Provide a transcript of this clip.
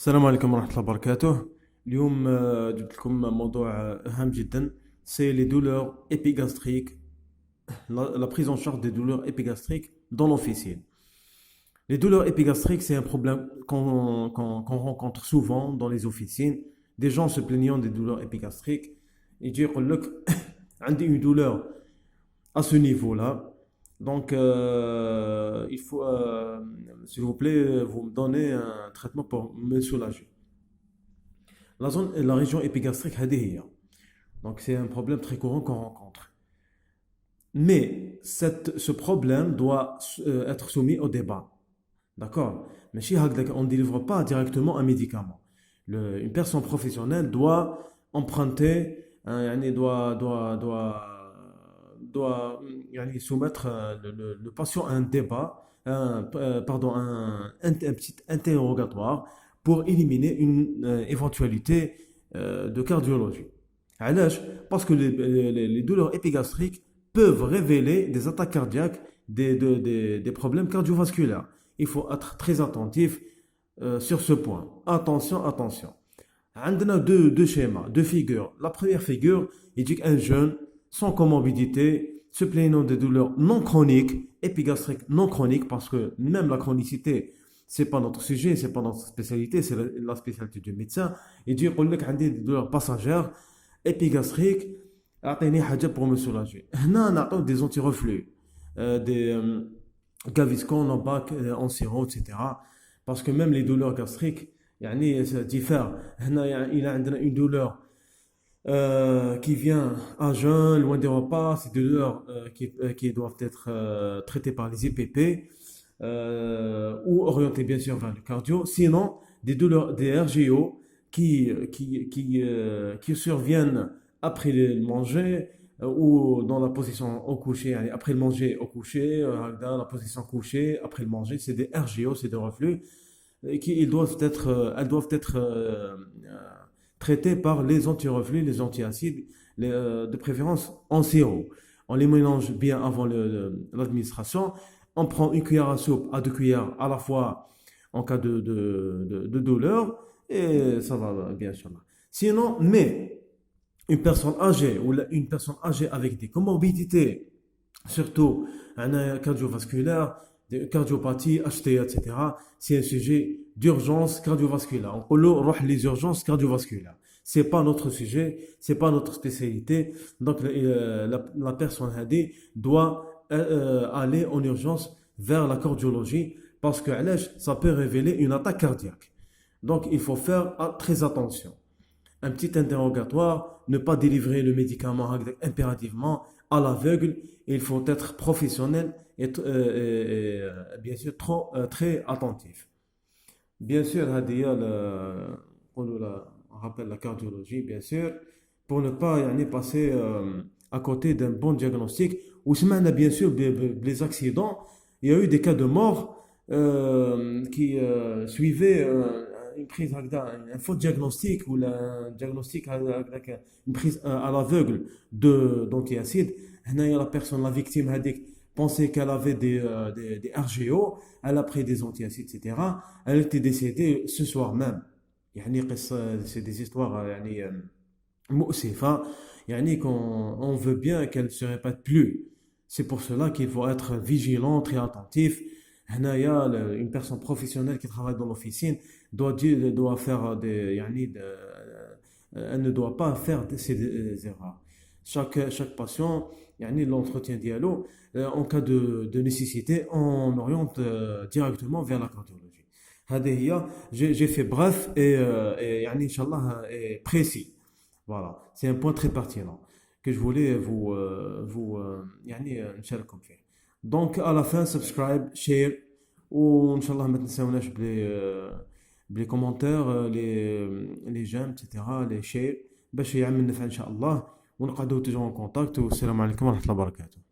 السلام عليكم ورحمة الله وبركاته. اليوم جبت لكم موضوع هام جدا. C'est les douleurs épigastriques, la prise en charge des douleurs épigastriques dans l'officine. Les douleurs épigastriques, c'est un problème qu'on rencontre souvent dans les officines. Des gens se plaignant des douleurs épigastriques. Et dire que une douleur à ce niveau-là. Donc, il faut, s'il vous plaît, vous me donnez un traitement pour me soulager. La région épigastrique, هذه هي. Donc, c'est un problème très courant qu'on rencontre. Mais ce problème doit être soumis au débat. D'accord? Mais si on ne délivre pas directement un médicament. Une personne professionnelle doit emprunter, doit soumettre le patient à un débat, un petit interrogatoire pour éliminer une éventualité de cardiologie. علاش؟ Parce que les douleurs épigastriques peuvent révéler des attaques cardiaques, des problèmes cardiovasculaires. Il faut être très attentif sur ce point. Attention, attention. On a deux schémas, deux figures. La première figure, il dit qu'un jeune sans comorbidité, se plaignant de douleurs non chroniques, épigastriques non chroniques, parce que même la chronicité, c'est pas notre sujet, c'est pas notre spécialité, c'est la spécialité du médecin. Il dit qu'il y a des douleurs passagères, épigastriques, أعطيني حاجة pour me soulager. هنا نعطيو des anti-reflux, des Gaviscon, Nambac, en sirop, etc. Parce que même les douleurs gastriques, ça diffère. Il a une douleur qui vient à jeun, loin des repas, c'est des douleurs qui doivent être traitées par les IPP ou orientées bien sûr vers le cardio. Sinon, des douleurs des RGO qui surviennent après le manger ou dans la position au coucher, après le manger au coucher, dans la position couchée, après le manger, c'est des RGO, c'est des reflux, elles doivent être traitées par les anti-reflux, les anti-acides, de préférence en sirop. On les mélange bien avant l'administration. On prend une cuillère à soupe à 2 cuillères à la fois en cas de douleur et ça va bien sûr. Sinon, mais une personne âgée ou une personne âgée avec des comorbidités, surtout un cardiovasculaire, des cardiopathies, HTA, etc., c'est un sujet d'urgence cardiovasculaire. On peut les urgences cardiovasculaires. C'est pas notre sujet, c'est pas notre spécialité. Donc la personne âgée doit aller en urgence vers la cardiologie parce que ça peut révéler une attaque cardiaque. Donc il faut faire très attention. Un petit interrogatoire, ne pas délivrer le médicament impérativement à l'aveugle. Il faut être professionnel et bien sûr très attentif. Bien sûr, on rappelle la cardiologie, bien sûr, pour ne pas passer à côté d'un bon diagnostic. Ou bien sûr, les accidents, il y a eu des cas de mort qui suivaient une prise un faux diagnostic ou un diagnostic avec une prise à l'aveugle d'antiacides. La personne, la victime, pensait qu'elle avait des RGO, elle a pris des antiacides, etc. Elle était décédée ce soir même. C'est des histoires مؤسفة qu'on veut bien qu'elle ne se répète plus. C'est pour cela qu'il faut être vigilant, très attentif. Une personne professionnelle qui travaille dans l'officine doit faire elle ne doit pas faire ces erreurs. Chaque patient, l'entretien dialogue, en cas de nécessité, on oriente directement vers la cardiologie. J'ai fait bref et Inch'Allah, et précis. Voilà, c'est un point très pertinent que je voulais نشارككم فيه. Donc à la fin, subscribe, share وإن شاء الله ما تنساوناش بلي كومنتير لي جيم etc لي شير باش يعمل نفع إن شاء الله ونقعدوا توجور ان كونتاكت والسلام عليكم ورحمة الله وبركاته.